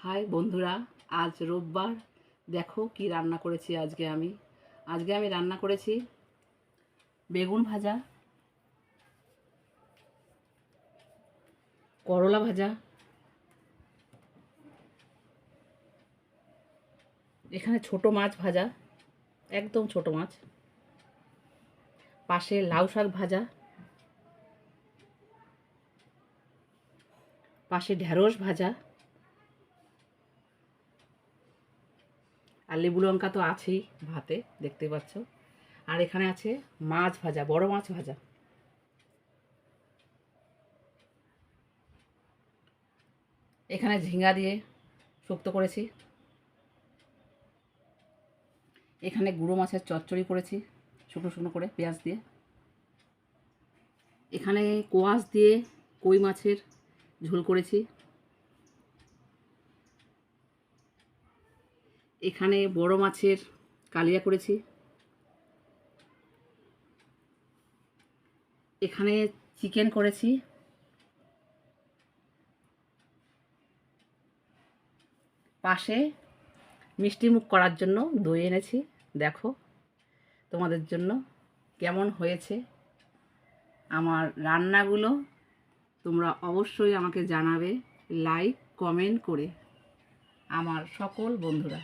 High বন্ধুরা, আজ রোববার। দেখো কি রান্না করেছি আজকে আমি রান্না করেছি বেগুন ভাজা, করলা ভাজা, এখানে ছোট মাছ ভাজা, একদম ছোট মাছ, পাশে লাউ শাক ভাজা, পাশে ঢ্যাঁড়স ভাজা, আর লেবু লঙ্কা তো আছেই ভাতে, দেখতে পাচ্ছ। আর এখানে আছে মাছ ভাজা, বড় মাছ ভাজা। এখানে ঝিঙ্গা দিয়ে শুক্তো করেছি। এখানে গুঁড়ো মাছের চচ্চড়ি করেছি শুকনো শুকনো করে পেঁয়াজ দিয়ে। এখানে কোয়াশ দিয়ে কই মাছের ঝোল করেছি। এখানে বড় মাছের কালিয়া করেছি। এখানে চিকেন করেছি। পাশে মিষ্টি মুখ করার জন্য দই এনেছি। দেখো তোমাদের জন্য কেমন হয়েছে আমার রান্নাগুলো, তোমরা অবশ্যই আমাকে জানাবে লাইক কমেন্ট করে, আমার সকল বন্ধুরা।